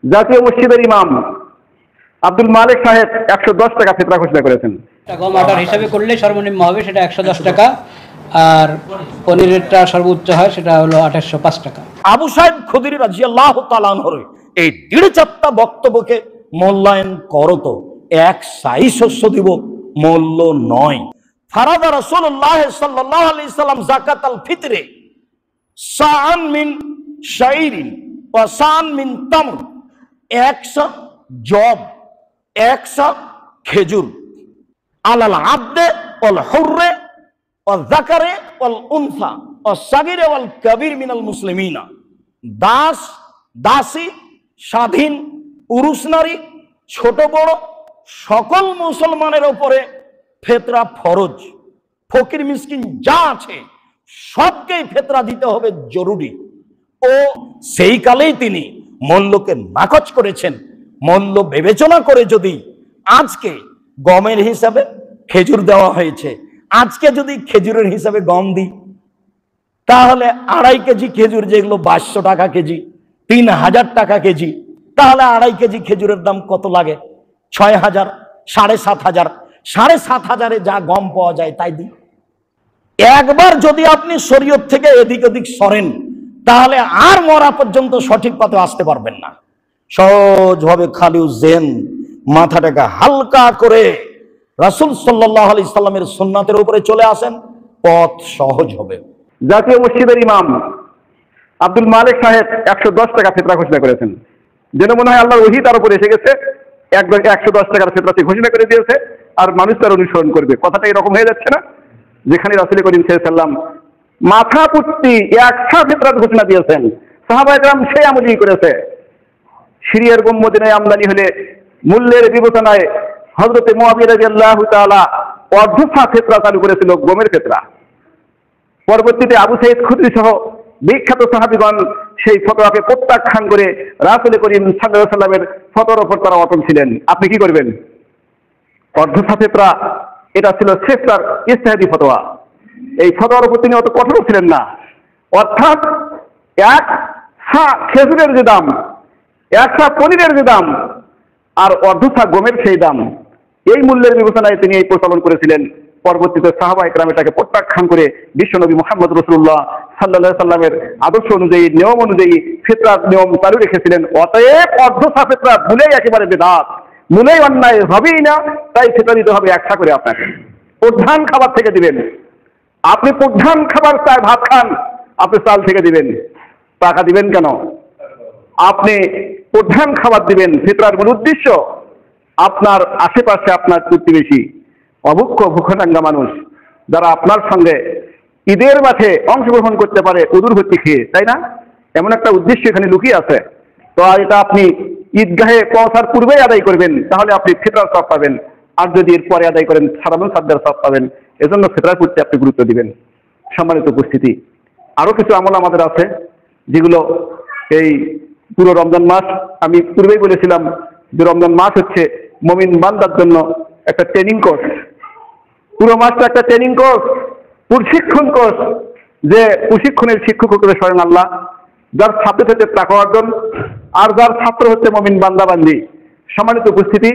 জাতীয় মসজিদের ইমাম আব্দুল মালিক সাহেব 110 টাকা ফিতরা ঘোষণা করেছেন। গম আটার হিসাবে করলে সর্বনিম্ন হবে সেটা 110 টাকা, আর পনিরেরটা সর্বোচ্চ হয় সেটা হলো 2805 টাকা। আবু সাইদ খুদরি রাদিয়াল্লাহু তাআলা আনহু এই 3.5টা বক্তব্যকে মূল্যায়ন করো তো, এক সাই শস্য দিব মূল্য নয়। ফারাদা রাসূলুল্লাহ সাল্লাল্লাহু আলাইহি সাল্লাম যাকাতাল ফিতরে সাআন মিন শাইরিন ওয়া সাআন মিন তামর, 100 জব 100 খেজুর, আলাল আবদে ওয়াল হুররে ওয়াল যাকারে ওয়াল উনসা ওয়াস সাগীরে ওয়াল কাবীর মিনাল মুসলিমিনা, দাস দাসী স্বাধীন পুরুষ নারী ছোট বড় সকল মুসলমানের উপরে ফিতরা ফরজ। ফকির মিসকিন যা আছে সবকেই ফিতরা দিতে হবে জরুরি। ও সেই কালেই তিনি মূল্যকে নাকচ করেছেন। মূল্য বিবেচনা করে যদি আজকে গমের হিসাবে খেজুর দেওয়া হয়েছে, আজকে যদি খেজুরের হিসাবে গম দিই, তাহলে 2.5 কেজি খেজুর যেগুলো 2200 টাকা কেজি, 3000 টাকা কেজি, তাহলে 2.5 কেজি খেজুরের দাম কত লাগে? 6000, 7500, 7500-এ যা গম পাওয়া যায় তাই দিই। একবার যদি আপনি শরীয়ত থেকে এদিক ওদিক সরেন, তাহলে আর মরা পর্যন্ত সঠিক পথে আসতে পারবেন না। সহজভাবে খালি জেন মাথাটাকে হালকা করে রাসূল সাল্লাল্লাহু আলাইহি সাল্লামের সুন্নাতের উপরে চলে আসেন, পথ সহজ হবে। জাতীয় মসজিদের ইমাম আব্দুল মালিক সাহেব 110 টাকা ফিতরা ঘোষণা করেছেন। যেন মনে হয় আল্লাহর ওহী তার উপরে এসে গেছে, 110 টাকার ফিতরা ঘোষণা করে দিয়েছে, আর মানুষ তার অনুসরণ করবে। কথাটা এরকম হয়ে যাচ্ছে না? যেখানে রাসূল করিম সাল্লাল্লাহু আলাইহি ওয়াসাল্লাম মাথা পুট্টি 100 ফিতরার ঘোষণা দিয়েছেন, সাহাবায়ে কেরাম সেই আমলই করেছে। সিরিয়ার গম মদিনায় আমদানি হলে মূল্যের বিবেচনায় হযরতে মুআবিয়া রাদিয়াল্লাহু তাআলা অর্ধসা ফিতরা চালু করেছিল, গমের ফিতরা। পরবর্তীতে আবু সাঈদ খুদরি সহ বিখ্যাত সাহাবীগণ সেই ফতোয়াকে প্রত্যাখ্যান করে রাসূল করিম সাল্লাল্লাহু আলাইহি ওয়াসাল্লামের ফতোয়ার উপর তারা অটল ছিলেন। আপনি কি করবেন? অর্ধসা ফিতরা এটা ছিল শেষটার ইজতিহাদি ফতোয়া। এই ফতোয়ার উপর তিনি অত কঠোর ছিলেন না। অর্থাৎ 1 সা খেজুরের যে দাম, 1 সা পনিরের যে দাম, আর অর্ধসা গমের সেই দাম, এই মূল্যের বিবেচনায় তিনি এই প্রচলন করেছিলেন। পরবর্তীতে সাহাবায়ে কেরাম এটাকে প্রত্যাখ্যান করে বিশ্বনবী মুহাম্মদ রাসূলুল্লাহ সাল্লাল্লাহু আলাইহি সাল্লামের আদর্শ অনুযায়ী, নিয়ম অনুযায়ী ফিতরার নিয়ম চালু রেখেছিলেন। অতএব অর্ধসা ফিতরা ভুলেই একেবারে বেদাত, ভুলেই অন্যায় হবেই না। তাই ফিতরা দিতে হবে 1 সা করে। আপনাকে প্রধান খাবার থেকে দিবেন। আপনি প্রধান খাবার চাই ভাত খান, আপনি চাল থেকে দিবেন। টাকা দিবেন কেন? আপনি প্রধান খাবার দিবেন। ফিতরার মূল উদ্দেশ্য আপনার আশেপাশে আপনার প্রতিবেশী অভুক্ষ ভূখণ্ডাঙ্গা মানুষ যারা আপনার সঙ্গে ঈদের মাঠে অংশগ্রহণ করতে পারে উদুরভর্তি খেয়ে, তাই না? এমন একটা উদ্দেশ্য এখানে লুকিয়ে আছে। তো এটা আপনি ঈদগাহে পৌঁছার পূর্বেই আদায় করবেন, তাহলে আপনি ফিতরার সওয়াব পাবেন। আর যদি এর পরে আদায় করেন সাধারণ সাদ্দার সওয়াব পাবেন। এজন্য ফিতরার প্রতি আপনি গুরুত্ব দিবেন। সম্মানিত উপস্থিতি, আরো কিছু আমল আমাদের আছে যেগুলো এই পুরো রমজান মাস, আমি পূর্বেই বলেছিলাম যে রমজান মাস হচ্ছে মুমিন বান্দার জন্য একটা ট্রেনিং কোর্স। পুরো মাসটা একটা ট্রেনিং কোর্স, প্রশিক্ষণ কোর্স, যে প্রশিক্ষণের শিক্ষক হচ্ছে স্বয়ং আল্লাহ, যার ছাত্র হচ্ছে তাকওয়া অর্জন, আর যার ছাত্র হচ্ছে মুমিন বান্দা বান্দি। সম্মানিত উপস্থিতি,